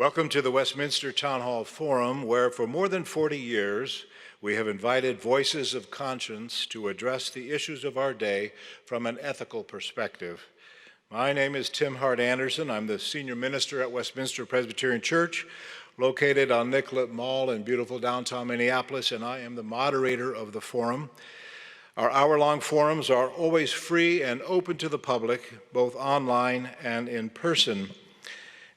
Welcome to the Westminster Town Hall Forum, where for more than 40 years, we have invited voices of conscience to address the issues of our day from an ethical perspective. My name is Tim Hart Anderson. I'm the senior minister at Westminster Presbyterian Church, located on Nicollet Mall in beautiful downtown Minneapolis, and I am the moderator of the forum. Our hour-long forums are always free and open to the public, both online and in person.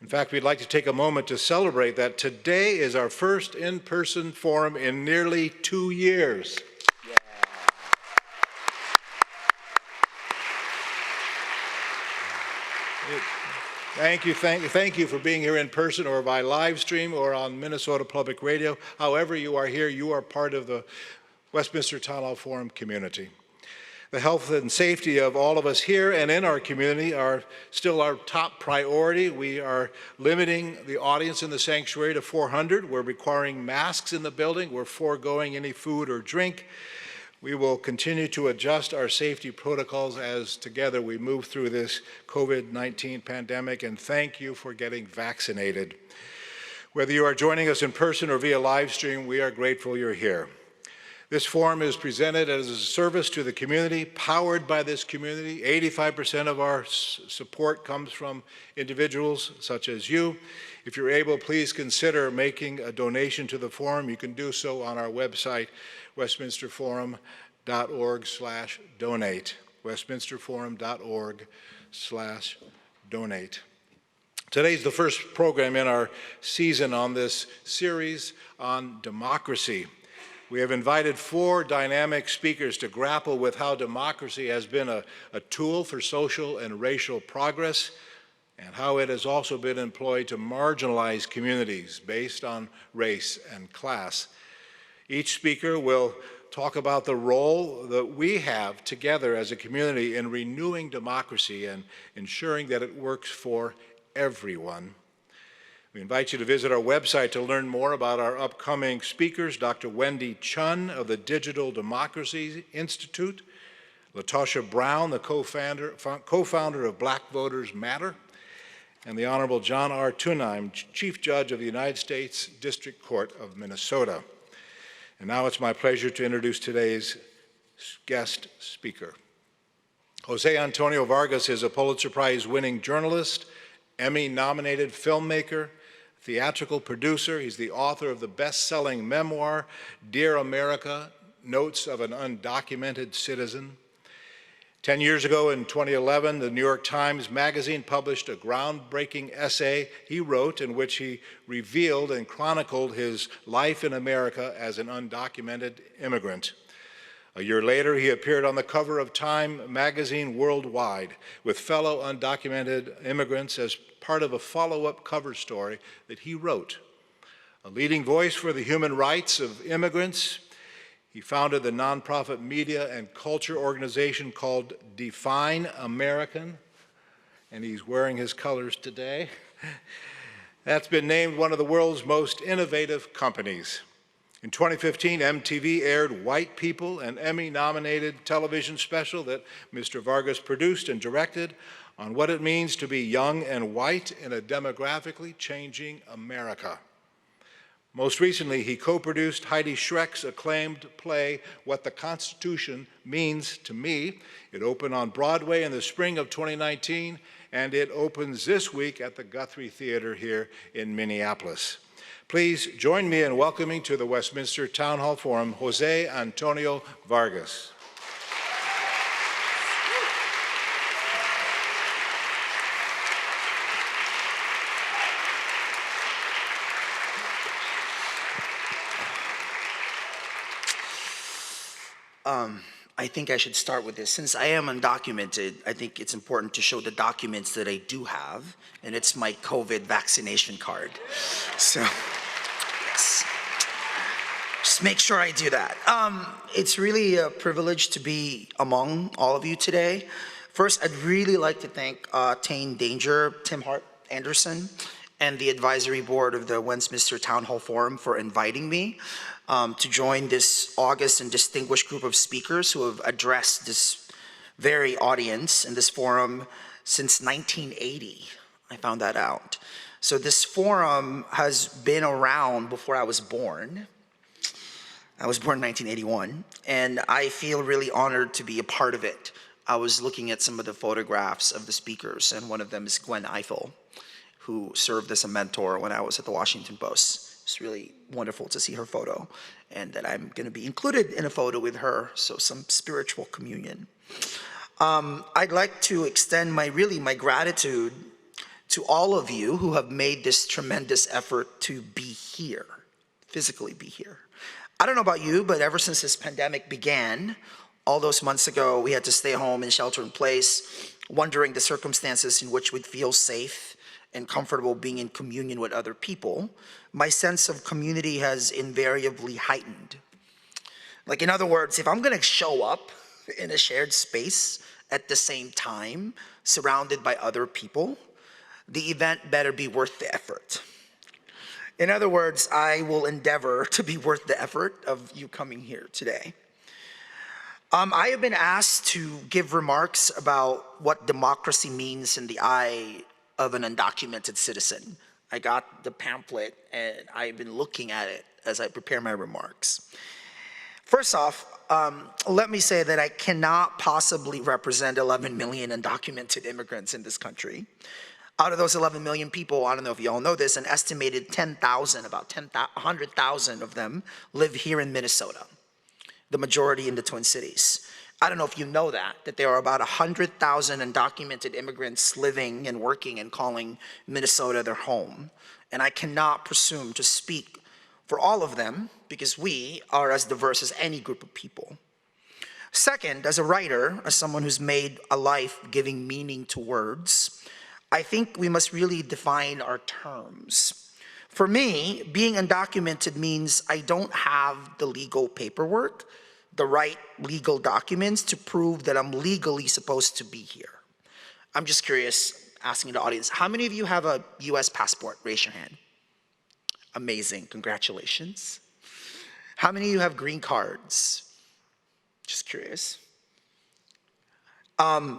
In fact, we'd like to take a moment to celebrate that today is our first in-person forum in nearly 2 years. Yeah. Thank you for being here in person or by live stream or on Minnesota Public Radio. However you are here, you are part of the Westminster Town Hall Forum community. The health and safety of all of us here and in our community are still our top priority. We are limiting the audience in the sanctuary to 400. We're requiring masks in the building. We're foregoing any food or drink. We will continue to adjust our safety protocols as together we move through this COVID-19 pandemic, and thank you for getting vaccinated. Whether you are joining us in person or via live stream, we are grateful you're here. This forum is presented as a service to the community, powered by this community. 85% of our support comes from individuals such as you. If you're able, please consider making a donation to the forum. You can do so on our website, westminsterforum.org/donate. westminsterforum.org/donate. Today's the first program in our season on this series on democracy. We have invited 4 dynamic speakers to grapple with how democracy has been a tool for social and racial progress, and how it has also been employed to marginalize communities based on race and class. Each speaker will talk about the role that we have together as a community in renewing democracy and ensuring that it works for everyone. We invite you to visit our website to learn more about our upcoming speakers, Dr. Wendy Chun of the Digital Democracy Institute, LaTosha Brown, the co-founder of Black Voters Matter, and the Honorable John R. Tunheim, Chief Judge of the United States District Court of Minnesota. And now it's my pleasure to introduce today's guest speaker. José Antonio Vargas is a Pulitzer Prize-winning journalist, Emmy-nominated filmmaker, theatrical producer. He's the author of the best-selling memoir, Dear America, Notes of an Undocumented Citizen. 10 years ago in 2011, the New York Times Magazine published a groundbreaking essay he wrote in which he revealed and chronicled his life in America as an undocumented immigrant. A year later, he appeared on the cover of Time magazine worldwide with fellow undocumented immigrants as part of a follow-up cover story that he wrote. A leading voice for the human rights of immigrants, he founded the nonprofit media and culture organization called Define American, and he's wearing his colors today. That's been named one of the world's most innovative companies. In 2015, MTV aired White People, an Emmy-nominated television special that Mr. Vargas produced and directed on what it means to be young and white in a demographically changing America. Most recently, he co-produced Heidi Schreck's acclaimed play, What the Constitution Means to Me. It opened on Broadway in the spring of 2019, and it opens this week at the Guthrie Theater here in Minneapolis. Please join me in welcoming to the Westminster Town Hall Forum, José Antonio Vargas. I think I should start with this. Since I am undocumented, I think it's important to show the documents that I do have, and it's my COVID vaccination card. So, yes. Just make sure I do that. It's really a privilege to be among all of you today. First, I'd really like to thank Tane Danger, Tim Hart Anderson, and the advisory board of the Westminster Town Hall Forum for inviting me to join this august and distinguished group of speakers who have addressed this very audience in this forum since 1980. I found that out. So this forum has been around before I was born. I was born in 1981, and I feel really honored to be a part of it. I was looking at some of the photographs of the speakers, and one of them is Gwen Ifill, who served as a mentor when I was at the Washington Post. It's really wonderful to see her photo, and that I'm going to be included in a photo with her, so some spiritual communion. I'd like to extend my gratitude to all of you who have made this tremendous effort to be here, physically be here. I don't know about you, but ever since this pandemic began, all those months ago, we had to stay home and shelter in place, wondering the circumstances in which we'd feel safe and comfortable being in communion with other people. My sense of community has invariably heightened. Like, in other words, if I'm gonna show up in a shared space at the same time, surrounded by other people, the event better be worth the effort. In other words, I will endeavor to be worth the effort of you coming here today. I have been asked to give remarks about what democracy means in the eye of an undocumented citizen. I got the pamphlet and I've been looking at it as I prepare my remarks. First off, let me say that I cannot possibly represent 11 million undocumented immigrants in this country. Out of those 11 million people, I don't know if you all know this, an estimated 10,000, about 100,000 of them live here in Minnesota, the majority in the Twin Cities. I don't know if you know that there are about 100,000 undocumented immigrants living and working and calling Minnesota their home. And I cannot presume to speak for all of them because we are as diverse as any group of people. Second, as a writer, as someone who's made a life giving meaning to words, I think we must really define our terms. For me, being undocumented means I don't have the legal paperwork, the right legal documents to prove that I'm legally supposed to be here. I'm just curious, asking the audience, how many of you have a US passport? Raise your hand. Amazing, congratulations. How many of you have green cards? Just curious.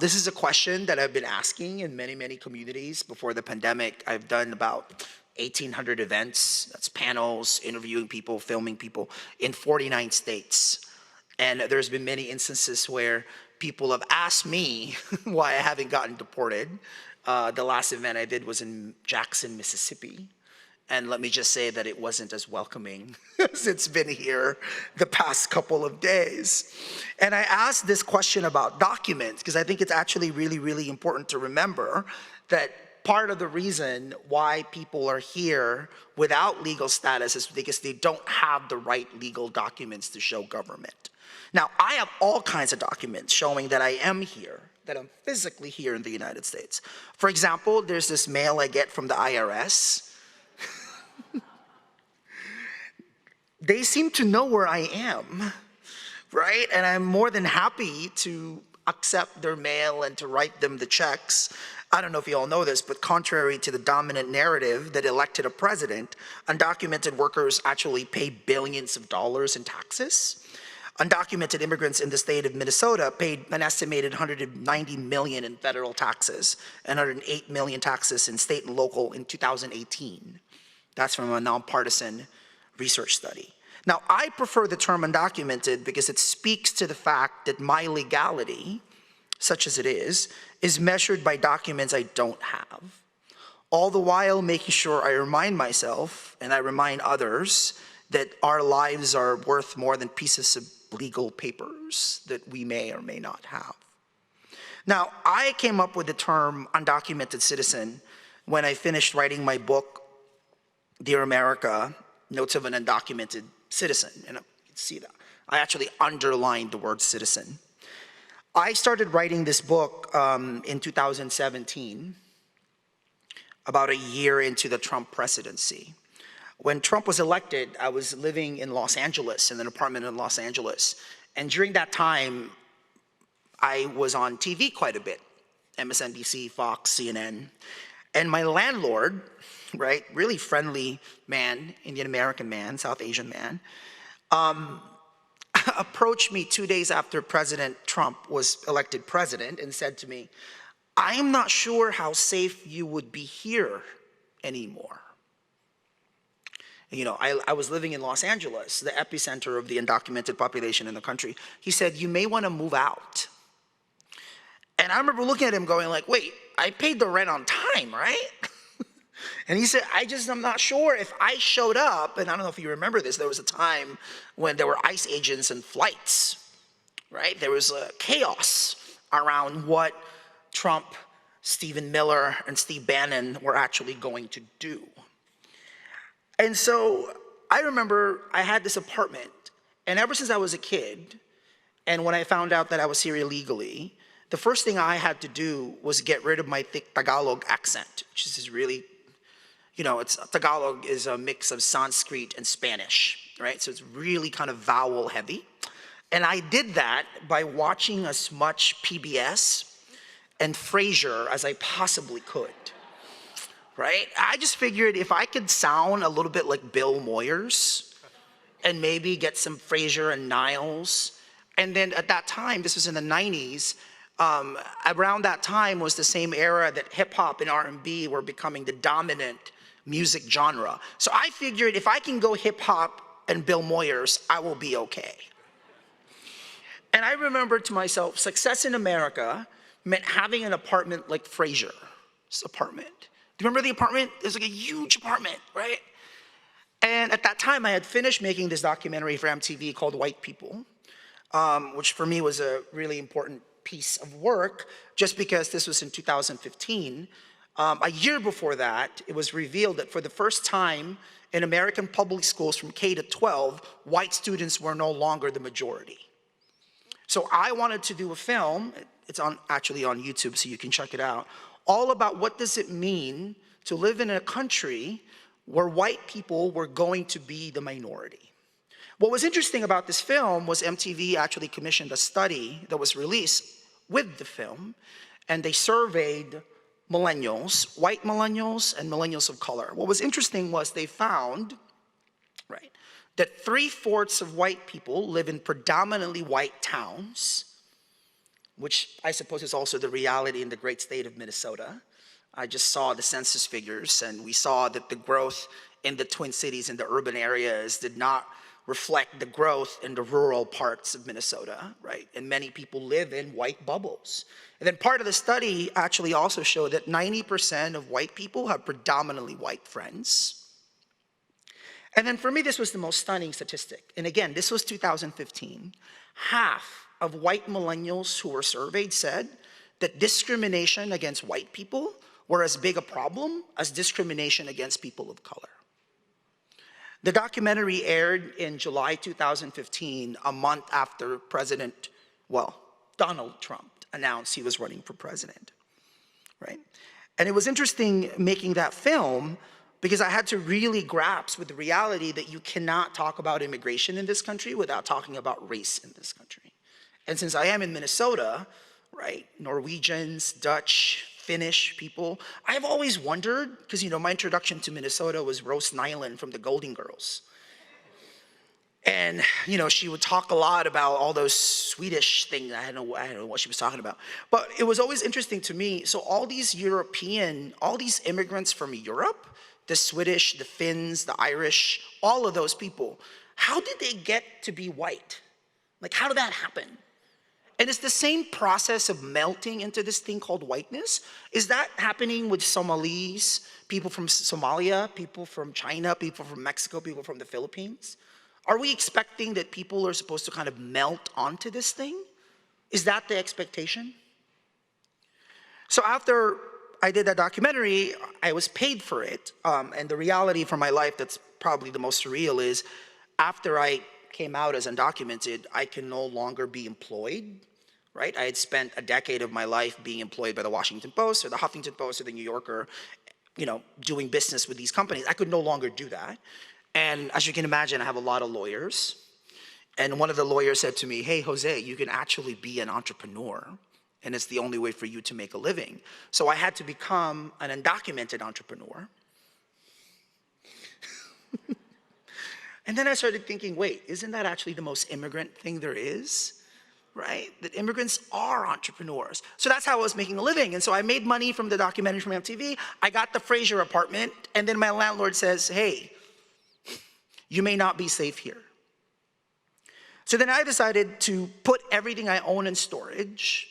This is a question that I've been asking in many, many communities. Before the pandemic, I've done about 1,800 events. That's panels, interviewing people, filming people in 49 states. And there's been many instances where people have asked me why I haven't gotten deported. The last event I did was in Jackson, Mississippi. And let me just say that it wasn't as welcoming as it's been here the past couple of days. And I asked this question about documents because I think it's actually really, really important to remember that part of the reason why people are here without legal status is because they don't have the right legal documents to show government. Now, I have all kinds of documents showing that I am here, that I'm physically here in the United States. For example, there's this mail I get from the IRS. They seem to know where I am, right? And I'm more than happy to accept their mail and to write them the checks. I don't know if you all know this, but contrary to the dominant narrative that elected a president, undocumented workers actually pay billions of dollars in taxes. Undocumented immigrants in the state of Minnesota paid an estimated $190 million in federal taxes and $108 million taxes in state and local in 2018. That's from a nonpartisan research study. Now, I prefer the term undocumented because it speaks to the fact that my legality, such as it is measured by documents I don't have, all the while making sure I remind myself and I remind others that our lives are worth more than pieces of legal papers that we may or may not have. Now, I came up with the term undocumented citizen when I finished writing my book, Dear America, Notes of an Undocumented Citizen, and you can see that. I actually underlined the word citizen. I started writing this book in 2017, about a year into the Trump presidency. When Trump was elected, I was living in Los Angeles, in an apartment in Los Angeles. And during that time, I was on TV quite a bit, MSNBC, Fox, CNN. And my landlord, right, really friendly man, Indian American man, South Asian man, approached me 2 days after President Trump was elected president and said to me, I am not sure how safe you would be here anymore. You know, I was living in Los Angeles, the epicenter of the undocumented population in the country. He said, you may want to move out. And I remember looking at him going like, wait, I paid the rent on time, right? And he said, I'm not sure if I showed up, and I don't know if you remember this, there was a time when there were ICE agents and flights, right? There was a chaos around what Trump, Stephen Miller, and Steve Bannon were actually going to do. And so I remember I had this apartment, and ever since I was a kid, and when I found out that I was here illegally, the first thing I had to do was get rid of my thick Tagalog accent, which is really, you know, Tagalog is a mix of Sanskrit and Spanish, right? So it's really kind of vowel heavy. And I did that by watching as much PBS and Frasier as I possibly could, right? I just figured if I could sound a little bit like Bill Moyers and maybe get some Frasier and Niles. And then at that time, this was in the 90s, around that time was the same era that hip hop and R&B were becoming the dominant music genre. So I figured if I can go hip hop and Bill Moyers, I will be okay. And I remember to myself, success in America meant having an apartment like Frasier's apartment. Do you remember the apartment? It was like a huge apartment, right? And at that time, I had finished making this documentary for MTV called White People, which for me was a really important piece of work, just because this was in 2015. A year before that, it was revealed that for the first time in American public schools from K to 12, white students were no longer the majority. So I wanted to do a film, it's actually on YouTube so you can check it out, all about what does it mean to live in a country where white people were going to be the minority. What was interesting about this film was MTV actually commissioned a study that was released with the film, and they surveyed millennials, white millennials and millennials of color. What was interesting was they found, right, that 3/4 of white people live in predominantly white towns, which I suppose is also the reality in the great state of Minnesota. I just saw the census figures, and we saw that the growth in the Twin Cities and the urban areas did not reflect the growth in the rural parts of Minnesota, right? And many people live in white bubbles. And then part of the study actually also showed that 90% of white people have predominantly white friends. And then for me, this was the most stunning statistic. And again, this was 2015. Half of white millennials who were surveyed said that discrimination against white people were as big a problem as discrimination against people of color. The documentary aired in July 2015, a month after Donald Trump announced he was running for president, right? And it was interesting making that film because I had to really grasp with the reality that you cannot talk about immigration in this country without talking about race in this country. And since I am in Minnesota, right, Norwegians, Dutch, Finnish people, I've always wondered, because you know my introduction to Minnesota was Rose Nyland from the Golden Girls. And you know, she would talk a lot about all those Swedish things. I don't know what she was talking about. But it was always interesting to me. So all these immigrants from Europe, the Swedish, the Finns, the Irish, all of those people, how did they get to be white? Like, how did that happen? And it's the same process of melting into this thing called whiteness. Is that happening with Somalis, people from Somalia, people from China, people from Mexico, people from the Philippines? Are we expecting that people are supposed to kind of melt onto this thing? Is that the expectation? So after I did that documentary, I was paid for it. And the reality for my life that's probably the most surreal is after I came out as undocumented, I can no longer be employed, right? I had spent a decade of my life being employed by the Washington Post or the Huffington Post or the New Yorker, you know, doing business with these companies. I could no longer do that. And as you can imagine, I have a lot of lawyers. And one of the lawyers said to me, hey, Jose, you can actually be an entrepreneur, and it's the only way for you to make a living. So I had to become an undocumented entrepreneur. And then I started thinking, wait, isn't that actually the most immigrant thing there is? right? That immigrants are entrepreneurs. So that's how I was making a living. And so I made money from the documentary from MTV. I got the Fraser apartment, and then my landlord says, hey, you may not be safe here. So then I decided to put everything I own in storage,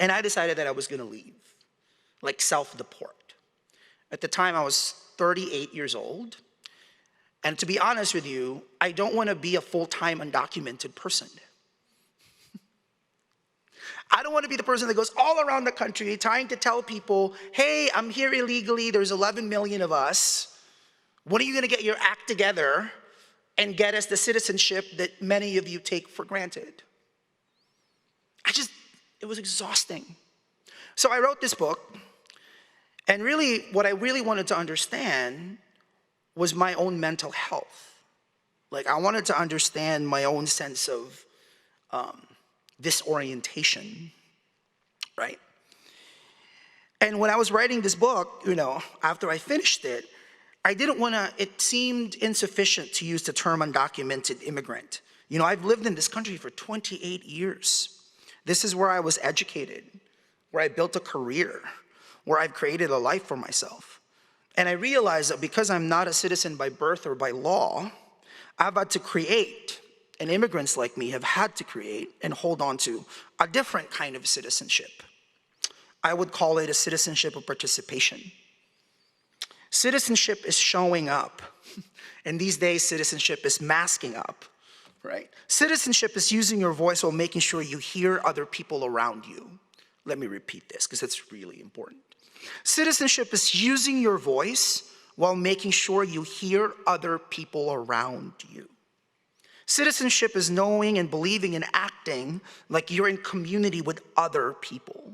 and I decided that I was gonna leave, like self-deport. At the time, I was 38 years old, and to be honest with you, I don't wanna be a full-time undocumented person. I don't wanna be the person that goes all around the country trying to tell people, hey, I'm here illegally, there's 11 million of us. When are you gonna get your act together and get us the citizenship that many of you take for granted? It was exhausting. So I wrote this book, and really, what I really wanted to understand was my own mental health. Like, I wanted to understand my own sense of disorientation, right? And when I was writing this book, after I finished it, it seemed insufficient to use the term undocumented immigrant. I've lived in this country for 28 years. This is where I was educated, where I built a career, where I've created a life for myself. And I realized that because I'm not a citizen by birth or by law, I've had to create, and immigrants like me have had to create and hold on to a different kind of citizenship. I would call it a citizenship of participation. Citizenship is showing up, and these days citizenship is masking up, right? Citizenship is using your voice while making sure you hear other people around you. Let me repeat this, because it's really important. Citizenship is using your voice while making sure you hear other people around you. Citizenship is knowing and believing and acting like you're in community with other people.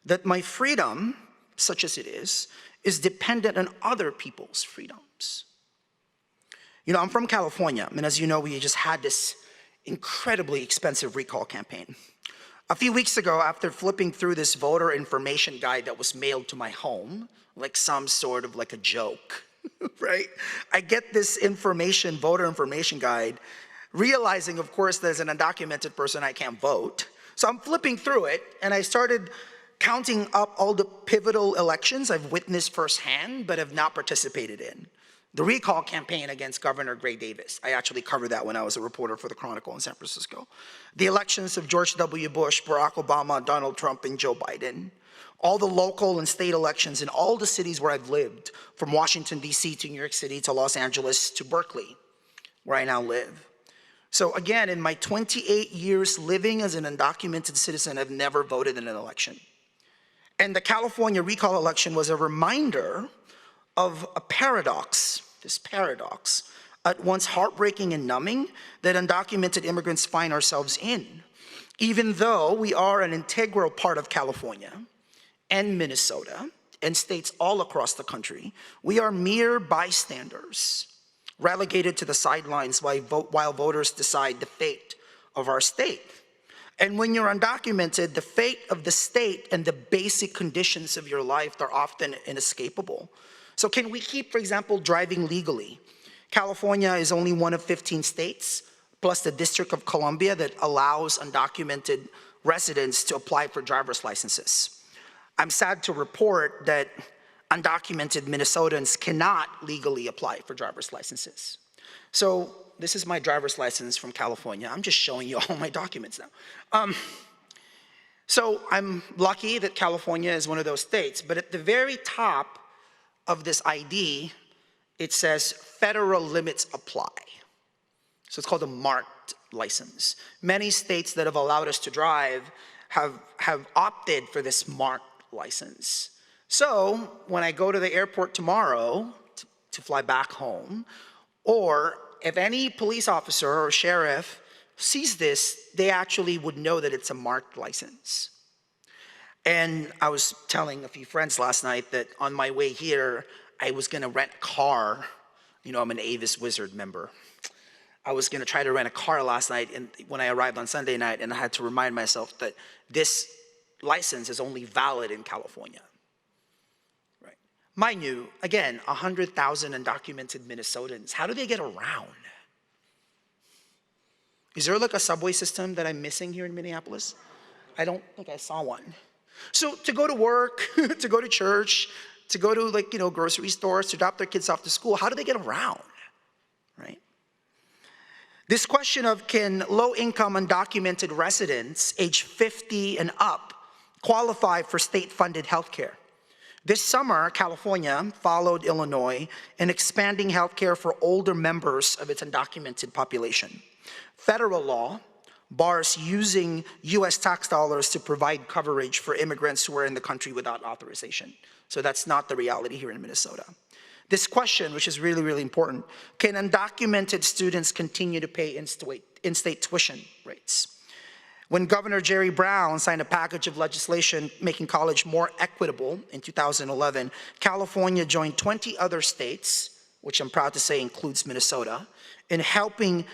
That my freedom, such as it is dependent on other people's freedoms. I'm from California, and as you know, we just had this incredibly expensive recall campaign. A few weeks ago, after flipping through this voter information guide that was mailed to my home, like some sort of like a joke, right? I get this voter information guide, realizing, of course, that as an undocumented person, I can't vote. So I'm flipping through it, and I started counting up all the pivotal elections I've witnessed firsthand, but have not participated in. The recall campaign against Governor Gray Davis. I actually covered that when I was a reporter for the Chronicle in San Francisco. The elections of George W. Bush, Barack Obama, Donald Trump, and Joe Biden. All the local and state elections in all the cities where I've lived, from Washington, D.C. to New York City to Los Angeles to Berkeley, where I now live. So again, in my 28 years living as an undocumented citizen, I've never voted in an election. And the California recall election was a reminder of a paradox, this paradox, at once heartbreaking and numbing, that undocumented immigrants find ourselves in. Even though we are an integral part of California and Minnesota and states all across the country, we are mere bystanders, relegated to the sidelines while voters decide the fate of our state. And when you're undocumented, the fate of the state and the basic conditions of your life are often inescapable. So can we keep, for example, driving legally? California is only one of 15 states, plus the District of Columbia, that allows undocumented residents to apply for driver's licenses. I'm sad to report that undocumented Minnesotans cannot legally apply for driver's licenses. So this is my driver's license from California. I'm just showing you all my documents now. So I'm lucky that California is one of those states, but at the very top of this ID, it says federal limits apply. So it's called a marked license. Many states that have allowed us to drive have opted for this marked license. So when I go to the airport tomorrow to fly back home, or if any police officer or sheriff sees this, they actually would know that it's a marked license. And I was telling a few friends last night that on my way here, I was gonna rent a car. I'm an Avis Wizard member. I was gonna try to rent a car last night, and when I arrived on Sunday night, and I had to remind myself that this license is only valid in California. Right? Mind you, again, 100,000 undocumented Minnesotans, how do they get around? Is there like a subway system that I'm missing here in Minneapolis? I don't think I saw one. So to go to work, to go to church, to go to grocery stores, to drop their kids off to school, how do they get around, right? This question of can low-income undocumented residents age 50 and up qualify for state-funded health care? This summer, California followed Illinois in expanding health care for older members of its undocumented population. Federal law bars using US tax dollars to provide coverage for immigrants who are in the country without authorization. So that's not the reality here in Minnesota. This question, which is really, really important, can undocumented students continue to pay in-state tuition rates? When Governor Jerry Brown signed a package of legislation making college more equitable in 2011, California joined 20 other states, which I'm proud to say includes Minnesota, in helping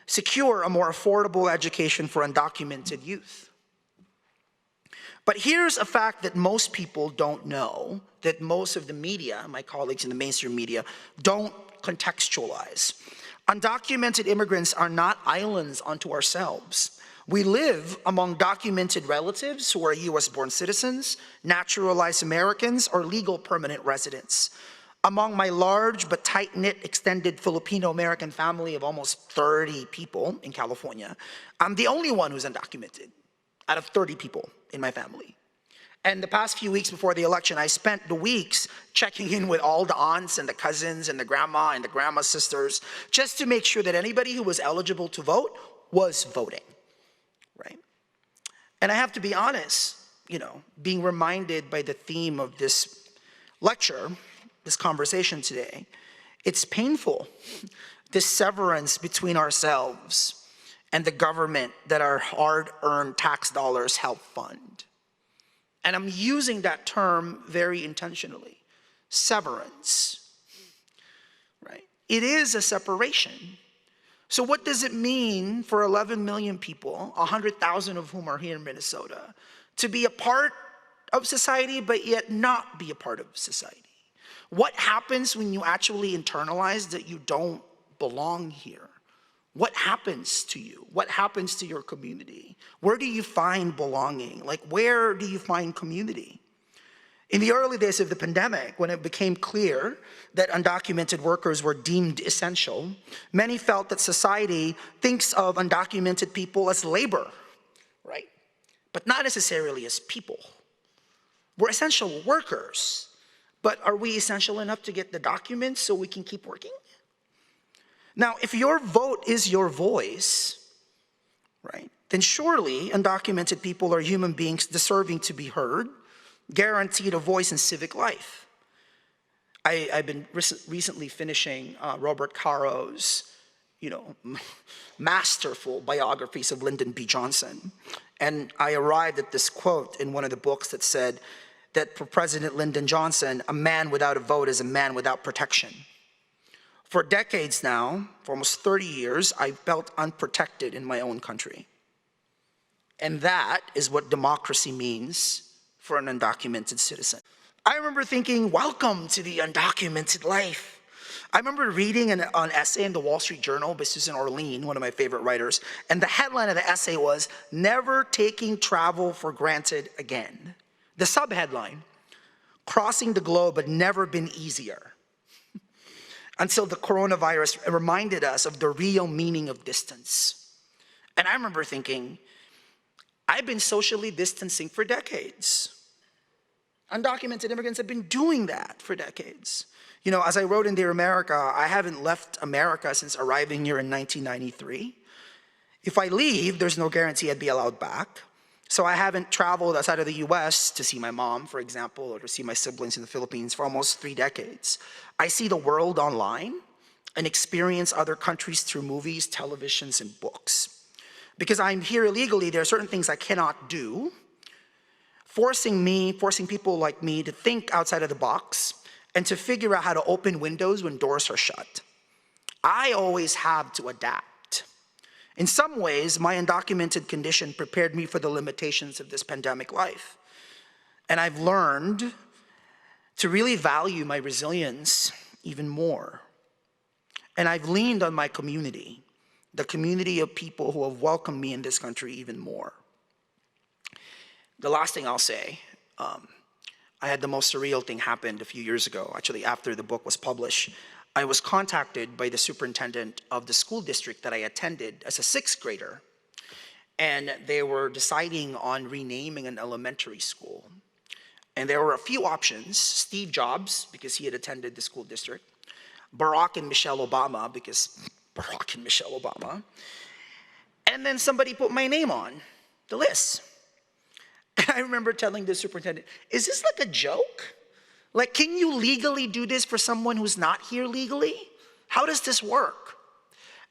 secure a more affordable education for undocumented youth. But here's a fact that most people don't know, that most of the media, my colleagues in the mainstream media, don't contextualize. Undocumented immigrants are not islands unto ourselves. We live among documented relatives who are US-born citizens, naturalized Americans, or legal permanent residents. Among my large but tight-knit extended Filipino-American family of almost 30 people in California, I'm the only one who's undocumented out of 30 people in my family. And the past few weeks before the election, I spent the weeks checking in with all the aunts and the cousins and the grandma and the grandma's sisters, just to make sure that anybody who was eligible to vote was voting, right? And I have to be honest, being reminded by the theme of this lecture, this conversation today, it's painful, this severance between ourselves and the government that our hard-earned tax dollars help fund. And I'm using that term very intentionally, severance, right? It is a separation. So what does it mean for 11 million people, 100,000 of whom are here in Minnesota, to be a part of society but yet not be a part of society? What happens when you actually internalize that you don't belong here? What happens to you? What happens to your community? Where do you find belonging? Where do you find community? In the early days of the pandemic, when it became clear that undocumented workers were deemed essential, many felt that society thinks of undocumented people as labor, right? But not necessarily as people. We're essential workers. But are we essential enough to get the documents so we can keep working? Now, if your vote is your voice, right, then surely undocumented people are human beings deserving to be heard, guaranteed a voice in civic life. I've been recently finishing Robert Caro's, masterful biographies of Lyndon B. Johnson. And I arrived at this quote in one of the books that said, that for President Lyndon Johnson, a man without a vote is a man without protection. For decades now, for almost 30 years, I've felt unprotected in my own country. And that is what democracy means for an undocumented citizen. I remember thinking, welcome to the undocumented life. I remember reading an essay in the Wall Street Journal by Susan Orlean, one of my favorite writers, and the headline of the essay was, "Never Taking Travel for Granted Again." The subheadline, "Crossing the globe had never been easier," until the coronavirus reminded us of the real meaning of distance. And I remember thinking, I've been socially distancing for decades. Undocumented immigrants have been doing that for decades. As I wrote in Dear America, I haven't left America since arriving here in 1993. If I leave, there's no guarantee I'd be allowed back. So I haven't traveled outside of the US to see my mom, for example, or to see my siblings in the Philippines for almost 3 decades. I see the world online and experience other countries through movies, televisions, and books. Because I'm here illegally, there are certain things I cannot do, forcing people like me to think outside of the box and to figure out how to open windows when doors are shut. I always have to adapt. In some ways, my undocumented condition prepared me for the limitations of this pandemic life. And I've learned to really value my resilience even more. And I've leaned on my community the community of people who have welcomed me in this country even more. The last thing I'll say, I had the most surreal thing happen a few years ago, actually after the book was published. I was contacted by the superintendent of the school district that I attended as a 6th grader, and they were deciding on renaming an elementary school. And there were a few options: Steve Jobs, because he had attended the school district; Barack and Michelle Obama, because Barack and Michelle Obama; and then somebody put my name on the list. And I remember telling the superintendent, is this like a joke? Like, can you legally do this for someone who's not here legally? How does this work?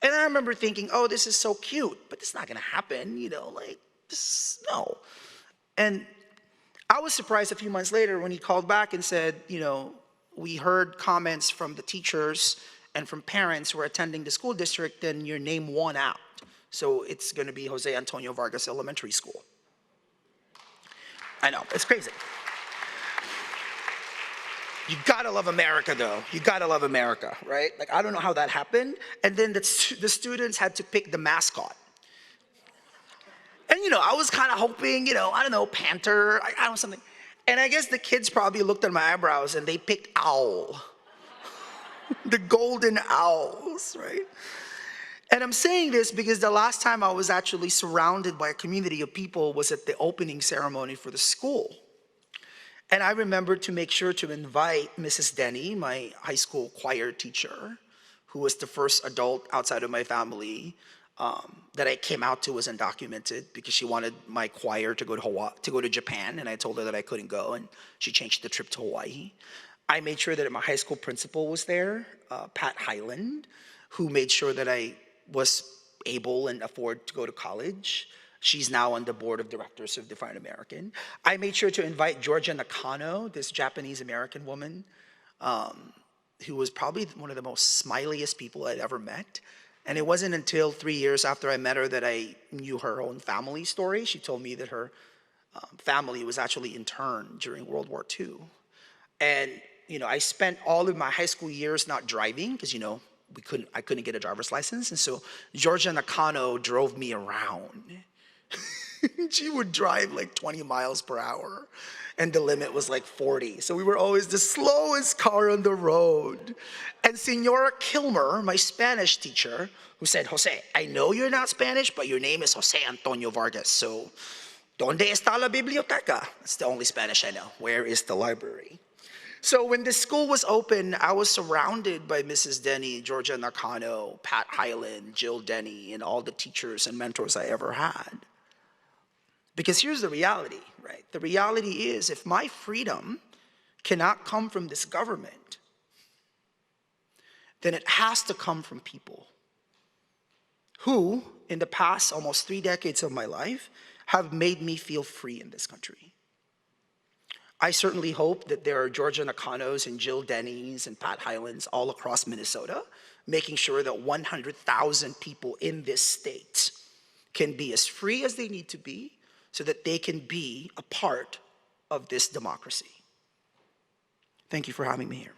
And I remember thinking, oh, this is so cute, but it's not gonna happen, you know, like, this, no. And I was surprised a few months later when he called back and said, you know, we heard comments from the teachers and from parents who are attending the school district, and your name won out. So it's gonna be José Antonio Vargas Elementary School. I know, it's crazy. You gotta love America though. You gotta love America, right? Like, I don't know how that happened. And then the students had to pick the mascot. And you know, I was kind of hoping, you know, I don't know, panther, I don't know, something. And I guess the kids probably looked at my eyebrows and they picked owl. The golden owls, right? And I'm saying this because the last time I was actually surrounded by a community of people was at the opening ceremony for the school. And I remembered to make sure to invite Mrs. Denny, my high school choir teacher, who was the first adult outside of my family that I came out to as undocumented, because she wanted my choir to go to Japan, and I told her that I couldn't go, and she changed the trip to Hawaii. I made sure that my high school principal was there, Pat Highland, who made sure that I was able and afford to go to college. She's now on the board of directors of Define American. I made sure to invite Georgia Nakano, this Japanese-American woman, who was probably one of the most smiliest people I'd ever met. And it wasn't until 3 years after I met her that I knew her own family story. She told me that her family was actually interned during World War II. And you know, I spent all of my high school years not driving, because you know, I couldn't get a driver's license. And so Georgia Nakano drove me around. She would drive like 20 miles per hour, and the limit was like 40. So we were always the slowest car on the road. And Senora Kilmer, my Spanish teacher, who said, Jose, I know you're not Spanish, but your name is Jose Antonio Vargas. So, ¿Dónde está la biblioteca? That's the only Spanish I know. Where is the library? So when the school was open, I was surrounded by Mrs. Denny, Georgia Nakano, Pat Highland, Jill Denny, and all the teachers and mentors I ever had. Because here's the reality, right? The reality is, if my freedom cannot come from this government, then it has to come from people who, in the past almost 3 decades of my life, have made me feel free in this country. I certainly hope that there are Georgia Nakanos and Jill Denny's and Pat Highlands all across Minnesota, making sure that 100,000 people in this state can be as free as they need to be, so that they can be a part of this democracy. Thank you for having me here.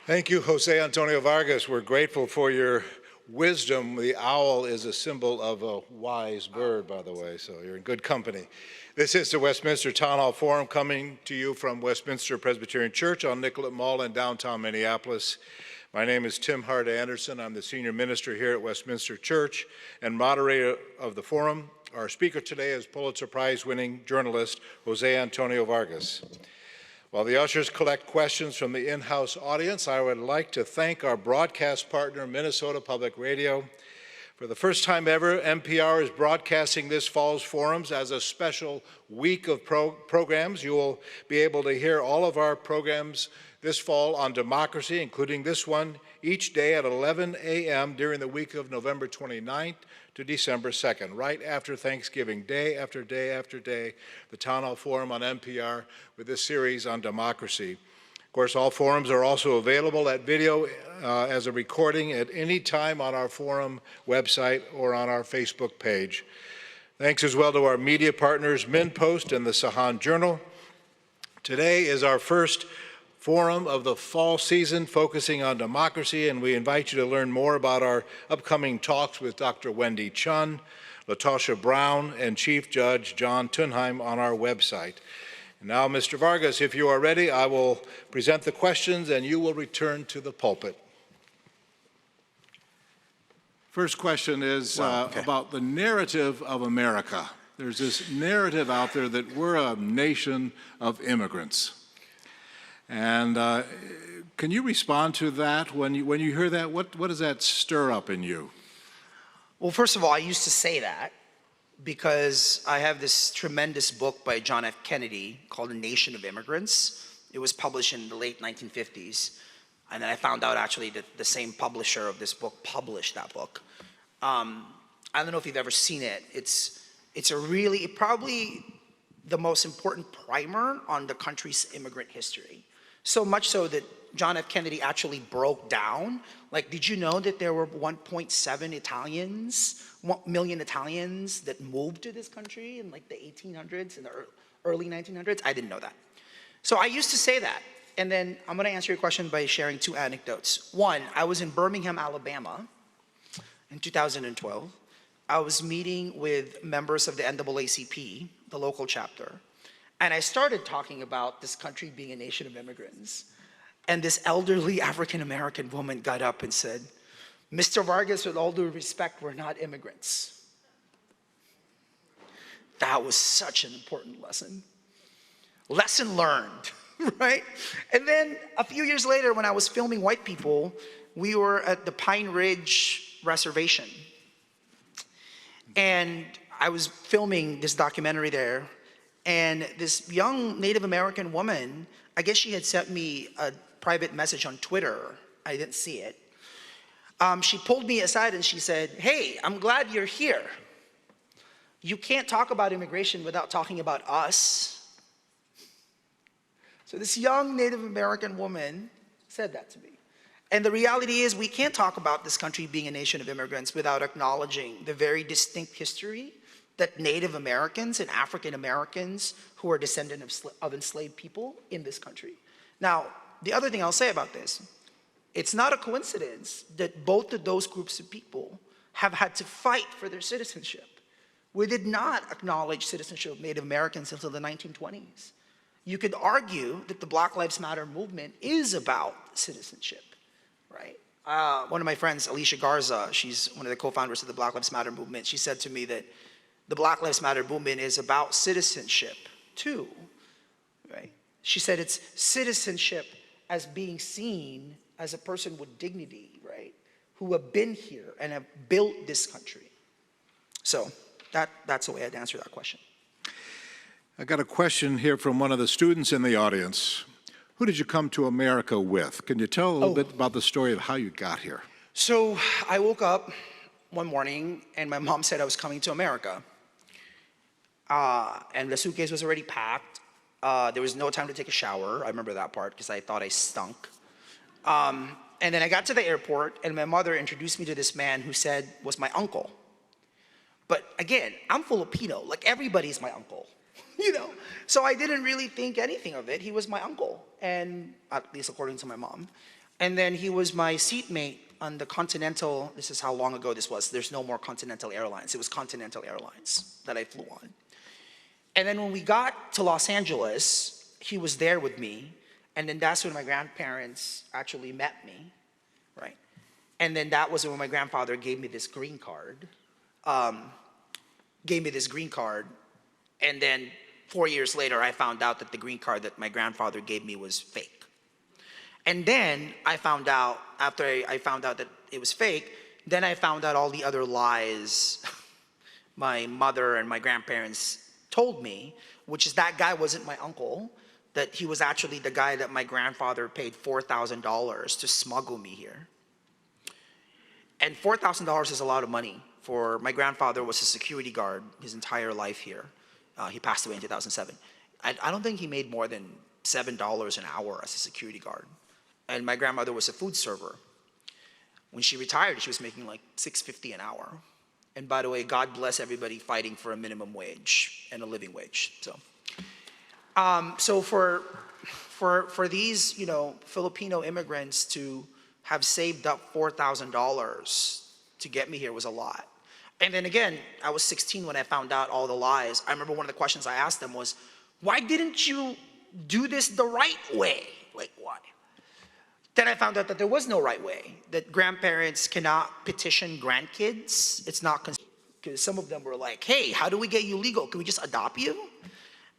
Thank you, Jose Antonio Vargas. We're grateful for your wisdom. The owl is a symbol of a wise bird, by the way, so you're in good company. This is the Westminster Town Hall Forum, coming to you from Westminster Presbyterian Church on Nicollet Mall in downtown Minneapolis. My name is Tim Hart Anderson. I'm the senior minister here at Westminster Church and moderator of the forum. Our speaker today is Pulitzer Prize-winning journalist Jose Antonio Vargas. While the ushers collect questions from the in-house audience, I would like to thank our broadcast partner, Minnesota Public Radio. For the first time ever, NPR is broadcasting this fall's forums as a special week of programs. You will be able to hear all of our programs this fall on democracy, including this one, each day at 11 a.m. during the week of November 29th to December 2nd, right after Thanksgiving, day after day after day, the Town Hall Forum on NPR with this series on democracy. Of course, all forums are also available at video as a recording at any time on our forum website or on our Facebook page. Thanks as well to our media partners, MinnPost and the Sahan Journal. Today is our first forum of the fall season focusing on democracy, and we invite you to learn more about our upcoming talks with Dr. Wendy Chun, Latasha Brown, and Chief Judge John Tunheim on our website. And now, Mr. Vargas, if you are ready, I will present the questions and you will return to the pulpit. First question is about the narrative of America. There's this narrative out there that we're a nation of immigrants. And can you respond to that? When you hear that, what does that stir up in you? Well, first of all, I used to say that because I have this tremendous book by John F. Kennedy called Nation of Immigrants. It was published in the late 1950s. And then I found out actually that the same publisher of this book published that book. I don't know if you've ever seen it. It's a really, probably the most important primer on the country's immigrant history. So much so that John F. Kennedy actually broke down, like, did you know that there were 1.7 million Italians that moved to this country in like the 1800s and the early 1900s? I didn't know that. So I used to say that. And then I'm gonna answer your question by sharing two anecdotes. One, I was in Birmingham, Alabama in 2012. I was meeting with members of the NAACP, the local chapter, and I started talking about this country being a nation of immigrants. And this elderly African-American woman got up and said, "Mr. Vargas, with all due respect, we're not immigrants." That was such an important lesson. Lesson learned, right? And then a few years later, when I was filming White People, we were at the Pine Ridge Reservation. And I was filming this documentary there, and this young Native American woman, I guess she had sent me a private message on Twitter. I didn't see it. She pulled me aside and she said, "Hey, I'm glad you're here. You can't talk about immigration without talking about us." So this young Native American woman said that to me. And the reality is we can't talk about this country being a nation of immigrants without acknowledging the very distinct history that Native Americans and African Americans who are descendants of enslaved people in this country. Now, the other thing I'll say about this, it's not a coincidence that both of those groups of people have had to fight for their citizenship. We did not acknowledge citizenship of Native Americans until the 1920s. You could argue that the Black Lives Matter movement is about citizenship, right? One of my friends, Alicia Garza, she's one of the co-founders of the Black Lives Matter movement. She said to me that the Black Lives Matter movement is about citizenship too, right? She said it's citizenship as being seen as a person with dignity, right? Who have been here and have built this country. So that's the way I'd answer that question. I got a question here from one of the students in the audience. Who did you come to America with? Can you tell a little bit about the story of how you got here? So I woke up one morning and my mom said I was coming to America. And the suitcase was already packed. There was no time to take a shower. I remember that part because I thought I stunk. And then I got to the airport and my mother introduced me to this man who said was my uncle. But again, I'm Filipino, like everybody's my uncle, you know? So I didn't really think anything of it. He was my uncle, and at least according to my mom. And then he was my seatmate on the Continental, this is how long ago this was. There's no more Continental Airlines. It was Continental Airlines that I flew on. And then when we got to Los Angeles, he was there with me. And then that's when my grandparents actually met me, right? And then that was when my grandfather gave me this green card. And then 4 years later, I found out that the green card that my grandfather gave me was fake. And then I found out, after I found out that it was fake, then I found out all the other lies my mother and my grandparents told me, which is that guy wasn't my uncle, that he was actually the guy that my grandfather paid $4,000 to smuggle me here. And $4,000 is a lot of money. For my grandfather was a security guard his entire life here. He passed away in 2007. I don't think he made more than $7 an hour as a security guard. And my grandmother was a food server. When she retired, she was making like $6.50 an hour. And by the way, God bless everybody fighting for a minimum wage and a living wage. So for these, Filipino immigrants to have saved up $4,000 to get me here was a lot. And then again, I was 16 when I found out all the lies. I remember one of the questions I asked them was, why didn't you do this the right way? Like, why? Then I found out that there was no right way, that grandparents cannot petition grandkids. It's not, because some of them were like, hey, how do we get you legal? Can we just adopt you?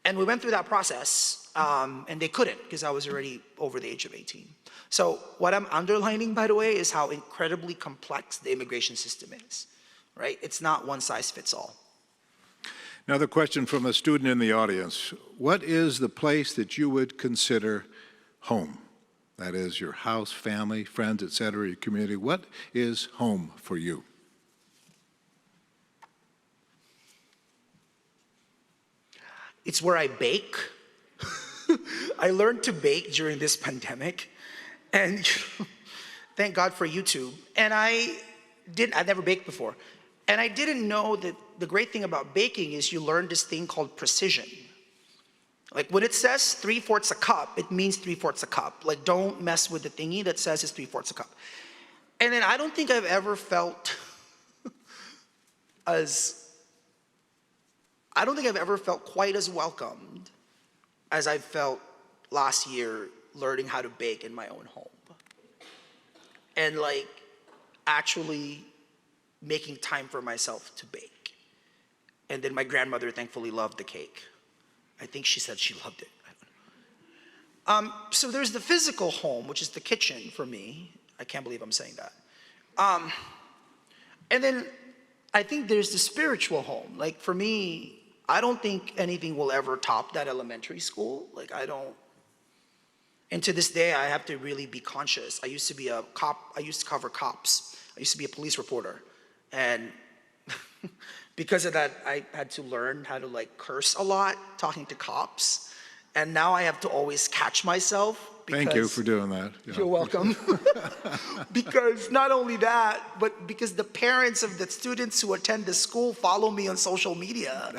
And we went through that process, and they couldn't because I was already over the age of 18. So what I'm underlining, by the way, is how incredibly complex the immigration system is, right? It's not one size fits all. Another question from a student in the audience. What is the place that you would consider home? That is your house, family, friends, etc., your community. What is home for you? It's where I bake. I learned to bake during this pandemic, and thank God for YouTube. And I'd never baked before. And I didn't know that the great thing about baking is you learn this thing called precision. Like when it says 3/4 a cup, it means 3/4 a cup. Like don't mess with the thingy that says it's 3/4 a cup. And then I don't think I've ever felt quite as welcomed as I felt last year learning how to bake in my own home. And like actually making time for myself to bake. And then my grandmother thankfully loved the cake. I think she said she loved it. So there's the physical home, which is the kitchen for me. I can't believe I'm saying that. And then I think there's the spiritual home. Like for me, I don't think anything will ever top that elementary school. Like I don't. And to this day, I have to really be conscious. I used to be a cop. I used to cover cops. I used to be a police reporter. And because of that, I had to learn how to like curse a lot talking to cops. And now I have to always catch myself. Thank you for doing that. Yeah. You're welcome. Because not only that, but because the parents of the students who attend the school follow me on social media.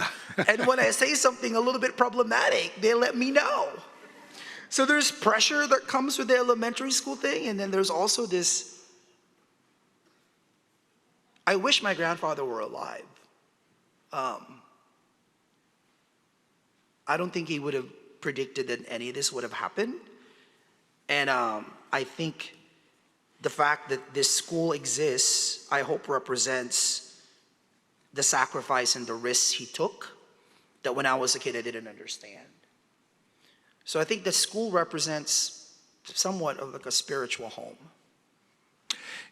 And when I say something a little bit problematic, they let me know. So there's pressure that comes with the elementary school thing. And then there's also this, I wish my grandfather were alive. I don't think he would have predicted that any of this would have happened. And I think the fact that this school exists, I hope represents the sacrifice and the risks he took that when I was a kid I didn't understand. So I think the school represents somewhat of like a spiritual home.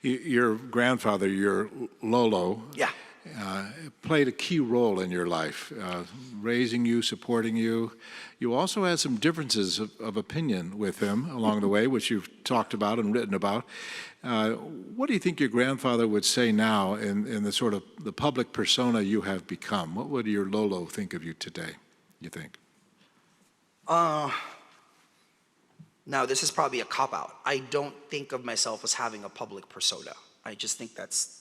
Your grandfather, your Lolo, Yeah. Played a key role in your life, raising you, supporting you. You also had some differences of opinion with him along the way, which you've talked about and written about. What do you think your grandfather would say now in the sort of the public persona you have become? What would your Lolo think of you today, you think? Now, this is probably a cop-out. I don't think of myself as having a public persona. I just think that's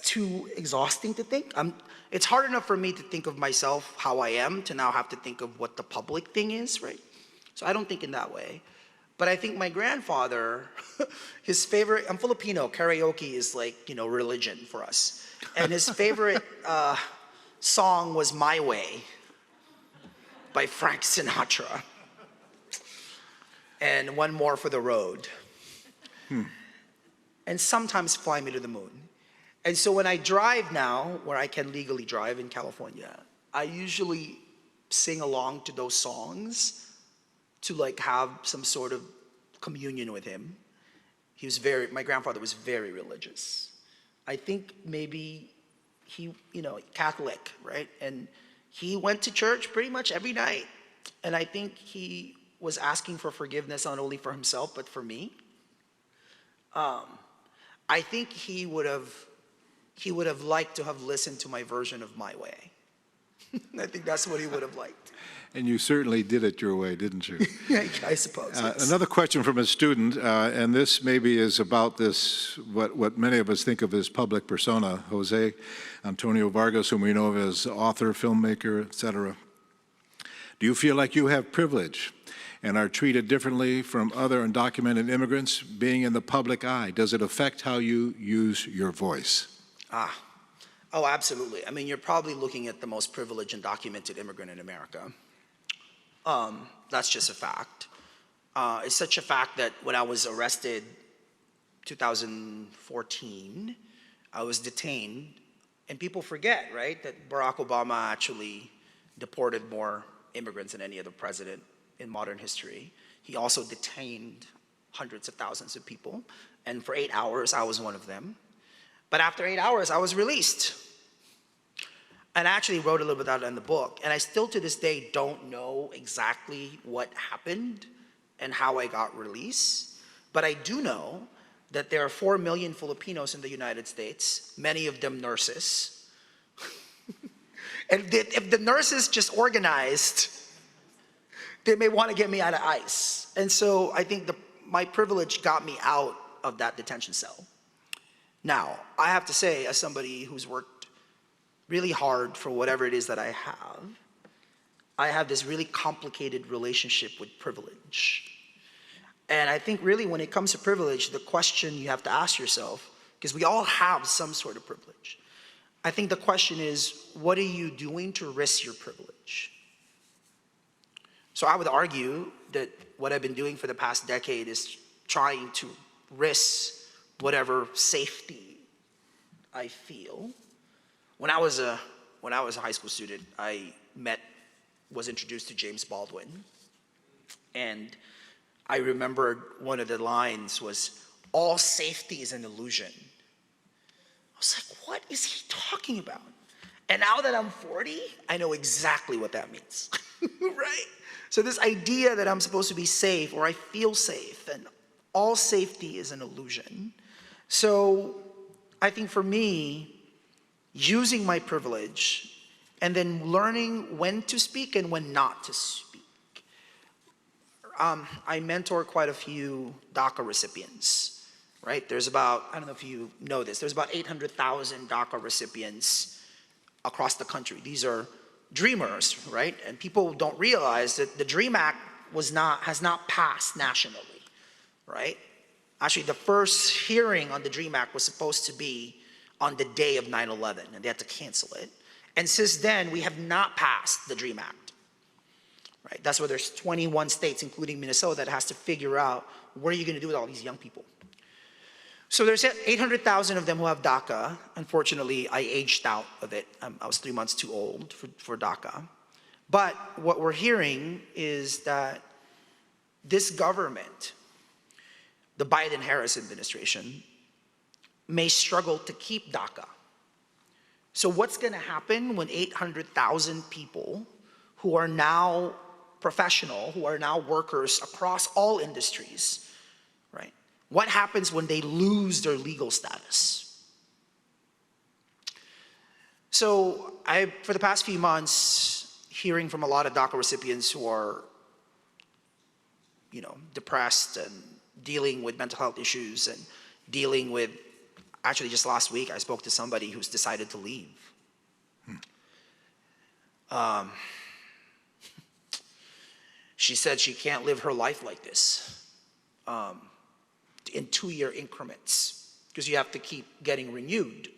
too exhausting to think. It's hard enough for me to think of myself how I am to now have to think of what the public thing is, right? So I don't think in that way. But I think my grandfather, his favorite, I'm Filipino, karaoke is like, religion for us. And his favorite song was My Way by Frank Sinatra. And One More for the Road. And sometimes Fly Me to the Moon. And so when I drive now, where I can legally drive in California, I usually sing along to those songs to like have some sort of communion with him. My grandfather was very religious. I think maybe he, Catholic, right? And he went to church pretty much every night. And I think he was asking for forgiveness not only for himself, but for me. I think he would have liked to have listened to my version of My Way. I think that's what he would have liked. And you certainly did it your way, didn't you? I suppose. Yes. Another question from a student, and this maybe is about this, what many of us think of as public persona, José Antonio Vargas, whom we know of as author, filmmaker, etc. Do you feel like you have privilege and are treated differently from other undocumented immigrants being in the public eye? Does it affect how you use your voice? Oh, absolutely. I mean, you're probably looking at the most privileged undocumented immigrant in America. That's just a fact. It's such a fact that when I was arrested 2014, I was detained, and people forget, right, that Barack Obama actually deported more immigrants than any other president in modern history. He also detained hundreds of thousands of people, and for 8 hours, I was one of them. But after 8 hours, I was released. And I actually wrote a little bit about it in the book, and I still to this day don't know exactly what happened and how I got released, but I do know that there are 4 million Filipinos in the United States, many of them nurses. And if the nurses just organized, they may want to get me out of ICE. And so I think my privilege got me out of that detention cell. Now, I have to say, as somebody who's worked really hard for whatever it is that I have this really complicated relationship with privilege. And I think really when it comes to privilege, the question you have to ask yourself, because we all have some sort of privilege, I think the question is, what are you doing to risk your privilege? So I would argue that what I've been doing for the past decade is trying to risk whatever safety I feel. When I was a high school student, I was introduced to James Baldwin, and I remembered one of the lines was, "All safety is an illusion." I was like, what is he talking about? And now that I'm 40, I know exactly what that means, right? So this idea that I'm supposed to be safe, or I feel safe, and all safety is an illusion. So I think for me, using my privilege and then learning when to speak and when not to speak. I mentor quite a few DACA recipients, right? There's about, I don't know if you know this, there's about 800,000 DACA recipients across the country. These are dreamers, right? And people don't realize that the DREAM Act has not passed nationally, right? Actually, the first hearing on the DREAM Act was supposed to be on the day of 9/11, and they had to cancel it. And since then, we have not passed the DREAM Act, right? That's why there's 21 states, including Minnesota, that has to figure out what are you going to do with all these young people. So there's 800,000 of them who have DACA. Unfortunately, I aged out of it. I was 3 months too old for DACA. But what we're hearing is that this government, the Biden-Harris administration, may struggle to keep DACA. So what's going to happen when 800,000 people who are now professional, who are now workers across all industries, right? What happens when they lose their legal status? So for the past few months, hearing from a lot of DACA recipients who are, depressed and dealing with mental health issues and dealing with, actually just last week, I spoke to somebody who's decided to leave. She said she can't live her life like this in 2-year increments because you have to keep getting renewed.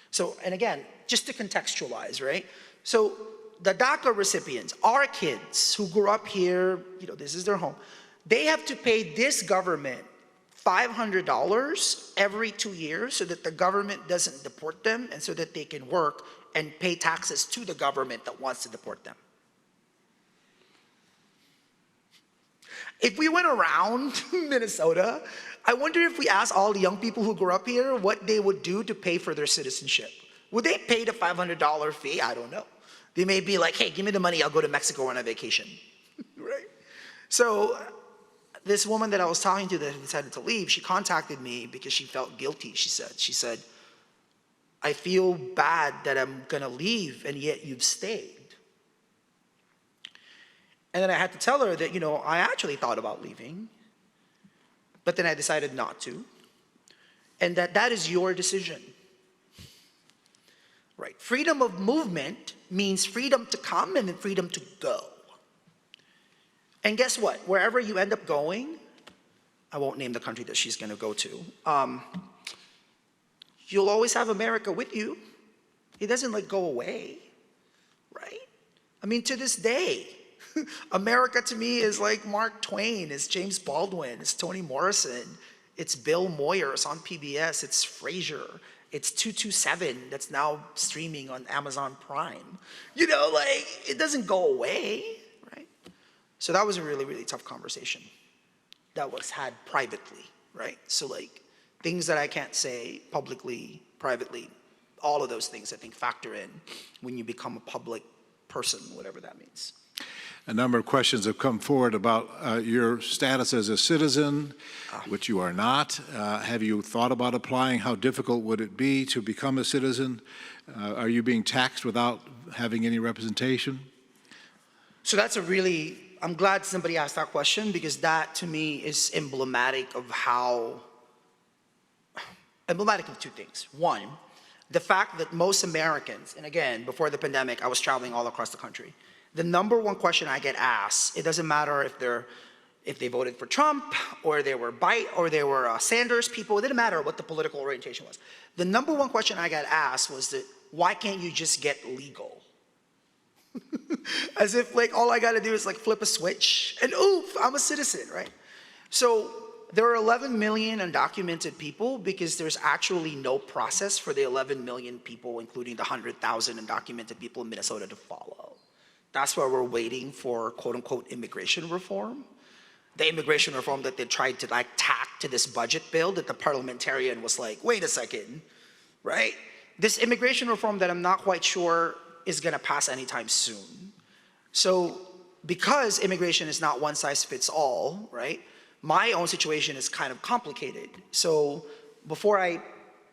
So, and again, just to contextualize, right? So the DACA recipients, our kids who grew up here, this is their home, they have to pay this government $500 every 2 years so that the government doesn't deport them and so that they can work and pay taxes to the government that wants to deport them. If we went around Minnesota, I wonder if we asked all the young people who grew up here what they would do to pay for their citizenship. Would they pay the $500 fee? I don't know. They may be like, hey, give me the money, I'll go to Mexico on a vacation, right? So this woman that I was talking to that decided to leave, she contacted me because she felt guilty, she said, I feel bad that I'm gonna leave and yet you've stayed. And then I had to tell her that, I actually thought about leaving, but then I decided not to. And that is your decision. Right? Freedom of movement means freedom to come and then freedom to go. And guess what? Wherever you end up going, I won't name the country that she's going to go to, you'll always have America with you. It doesn't go away, right? I mean, to this day, America to me is like Mark Twain, it's James Baldwin, it's Toni Morrison, it's Bill Moyers on PBS, it's Frasier, it's 227 that's now streaming on Amazon Prime. It doesn't go away, right? So that was a really, really tough conversation that was had privately, right? So things that I can't say publicly, privately, all of those things I think factor in when you become a public person, whatever that means. A number of questions have come forward about your status as a citizen, which you are not. Have you thought about applying? How difficult would it be to become a citizen? Are you being taxed without having any representation? So that's I'm glad somebody asked that question, because that to me is emblematic of two things. One, the fact that most Americans, and again, before the pandemic, I was traveling all across the country. The number one question I get asked, it doesn't matter if they voted for Trump or they were Sanders people, it didn't matter what the political orientation was. The number one question I got asked was that, why can't you just get legal? As if all I gotta do is flip a switch and oof, I'm a citizen, right? So there are 11 million undocumented people because there's actually no process for the 11 million people, including the 100,000 undocumented people in Minnesota, to follow. That's why we're waiting for quote unquote immigration reform. The immigration reform that they tried to tack to this budget bill that the parliamentarian was like, wait a second, right? This immigration reform that I'm not quite sure is gonna pass anytime soon. So because immigration is not one size fits all, right? My own situation is kind of complicated. So before I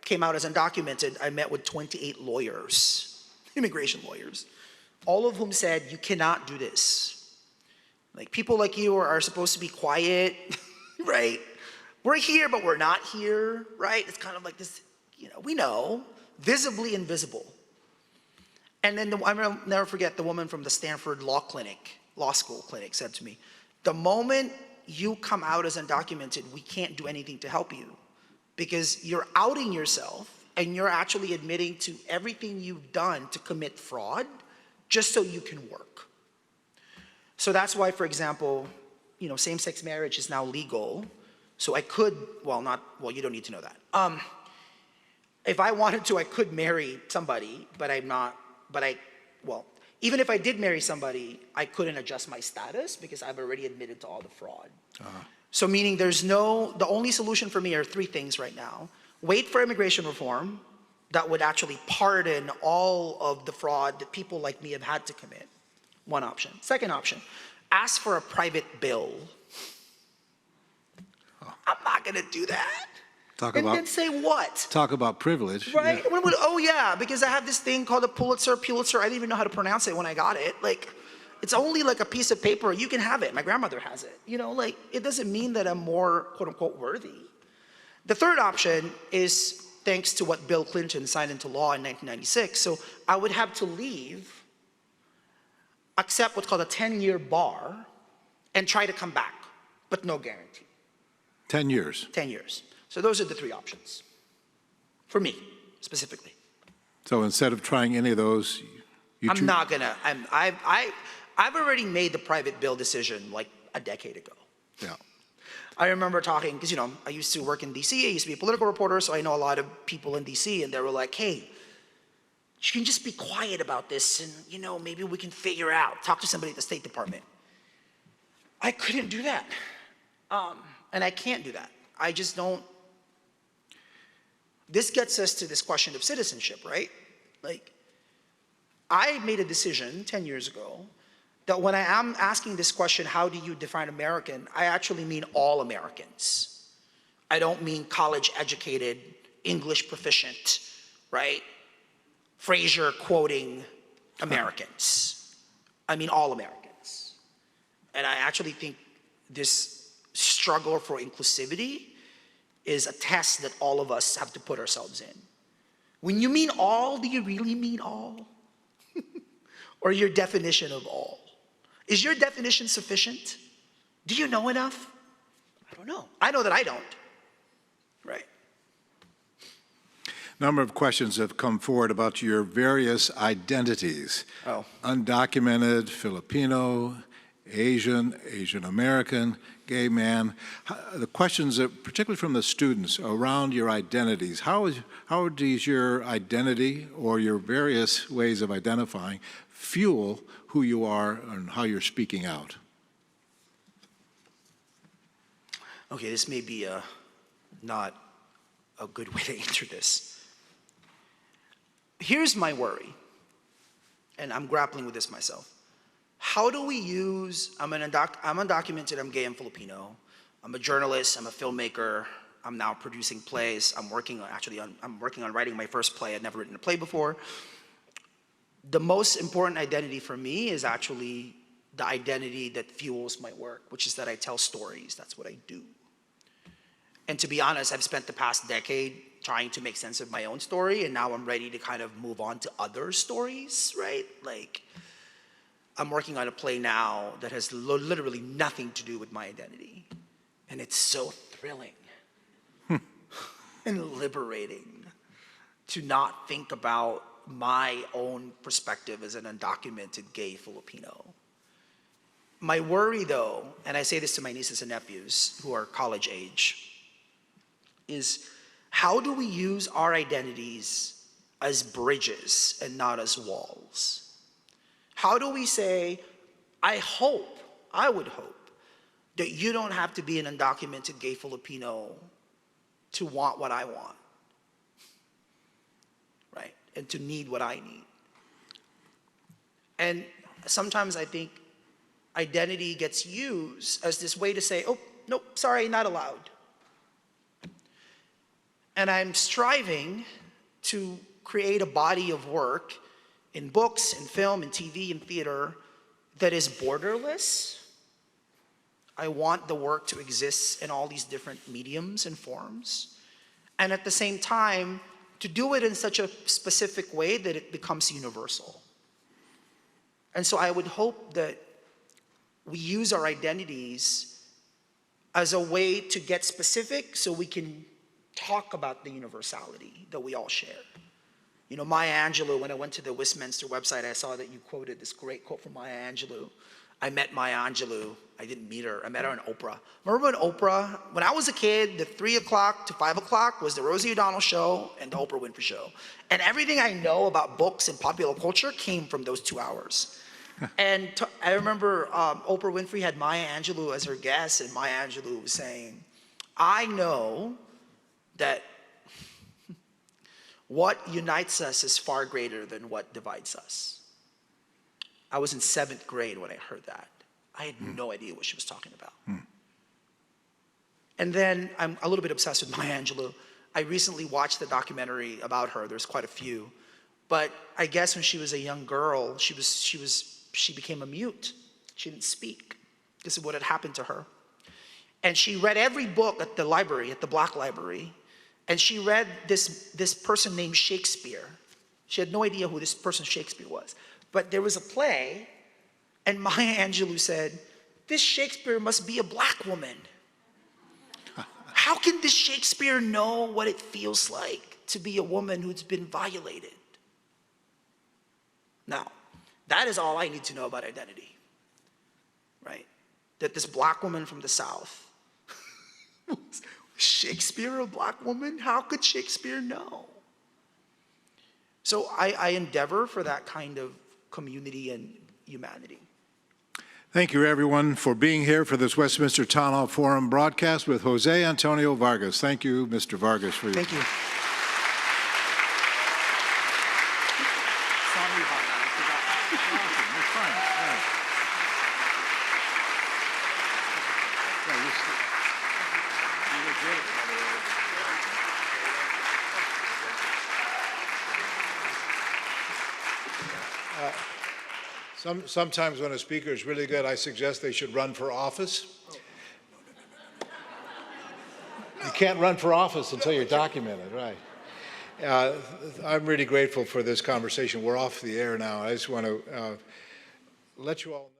came out as undocumented, I met with 28 lawyers, immigration lawyers, all of whom said, you cannot do this. People like you are supposed to be quiet, right? We're here, but we're not here, right? It's kind of like this, we know, visibly invisible. And then I'll never forget the woman from the Stanford Law School clinic said to me, the moment you come out as undocumented, we can't do anything to help you, because you're outing yourself and you're actually admitting to everything you've done to commit fraud just so you can work. So that's why, for example, same-sex marriage is now legal. So I could, you don't need to know that. If I wanted to, I could marry somebody, but even if I did marry somebody, I couldn't adjust my status because I've already admitted to all the fraud. So meaning the only solution for me are three things right now. Wait for immigration reform that would actually pardon all of the fraud that people like me have had to commit. One option. Second option, ask for a private bill. I'm not gonna do that. Then say what? Talk about privilege. Right? Yeah. Oh yeah, because I have this thing called a Pulitzer, I didn't even know how to pronounce it when I got it. It's only a piece of paper, you can have it. My grandmother has it. It doesn't mean that I'm more quote unquote worthy. The third option is thanks to what Bill Clinton signed into law in 1996. So I would have to leave, accept what's called a 10-year bar, and try to come back, but no guarantee. 10 years? 10 years. So those are the three options, for me, specifically. So instead of trying any of those, you I'm not gonna, I've already made the private bill decision a decade ago. Yeah. I remember talking, because I used to work in DC, I used to be a political reporter, so I know a lot of people in DC, and they were like, hey, you can just be quiet about this, and maybe we can figure out, talk to somebody at the State Department. I couldn't do that. And I can't do that. I just don't. This gets us to this question of citizenship, right? I made a decision 10 years ago that when I am asking this question, how do you define American, I actually mean all Americans. I don't mean college educated, English proficient, right? Frasier quoting Americans. I mean all Americans. And I actually think this struggle for inclusivity is a test that all of us have to put ourselves in. When you mean all, do you really mean all? Or your definition of all? Is your definition sufficient? Do you know enough? I don't know. I know that I don't. Right. A number of questions have come forward about your various identities. Oh. Undocumented, Filipino, Asian, Asian American, gay man. The questions, particularly from the students, around your identities. How does your identity or your various ways of identifying fuel who you are and how you're speaking out? Okay, this may be not a good way to answer this. Here's my worry, and I'm grappling with this myself. How do we use, I'm undocumented, I'm gay and Filipino. I'm a journalist, I'm a filmmaker, I'm now producing plays. I'm working on writing my first play. I'd never written a play before. The most important identity for me is actually the identity that fuels my work, which is that I tell stories. That's what I do. And to be honest, I've spent the past decade trying to make sense of my own story, and now I'm ready to kind of move on to other stories, right? Like, I'm working on a play now that has literally nothing to do with my identity. And it's so thrilling and liberating to not think about my own perspective as an undocumented gay Filipino. My worry, though, and I say this to my nieces and nephews who are college age, is how do we use our identities as bridges and not as walls? How do we say, I would hope, that you don't have to be an undocumented gay Filipino to want what I want, right? And to need what I need. And sometimes I think identity gets used as this way to say, oh, nope, sorry, not allowed. And I'm striving to create a body of work in books, in film, in TV, in theater that is borderless. I want the work to exist in all these different mediums and forms. And at the same time, to do it in such a specific way that it becomes universal. And so I would hope that we use our identities as a way to get specific so we can talk about the universality that we all share. You know, Maya Angelou, when I went to the Westminster website, I saw that you quoted this great quote from Maya Angelou. I met Maya Angelou. I didn't meet her. I met her on Oprah. Remember when Oprah, when I was a kid, the 3 o'clock to 5 o'clock was the Rosie O'Donnell show and the Oprah Winfrey show. And everything I know about books and popular culture came from those 2 hours. And I remember Oprah Winfrey had Maya Angelou as her guest, and Maya Angelou was saying, I know that what unites us is far greater than what divides us. I was in 7th grade when I heard that. I had no idea what she was talking about. And then I'm a little bit obsessed with Maya Angelou. I recently watched the documentary about her. There's quite a few. But I guess when she was a young girl, she became a mute. She didn't speak. This is what had happened to her. And she read every book at the library, at the Black Library. And she read this person named Shakespeare. She had no idea who this person Shakespeare was. But there was a play, and Maya Angelou said, this Shakespeare must be a black woman. How can this Shakespeare know what it feels like to be a woman who's been violated? Now, that is all I need to know about identity, right? That this black woman from the South, Shakespeare a black woman? How could Shakespeare know? So I endeavor for that kind of community and humanity. Thank you, everyone, for being here for this Westminster Town Hall Forum broadcast with José Antonio Vargas. Thank you, Mr. Vargas, for your Thank you. Sorry about that. I forgot. Awesome. That's fine. You did great, by the way. Sometimes when a speaker is really good, I suggest they should run for office. You can't run for office until you're documented, right? I'm really grateful for this conversation. We're off the air now. I just want to let you all know.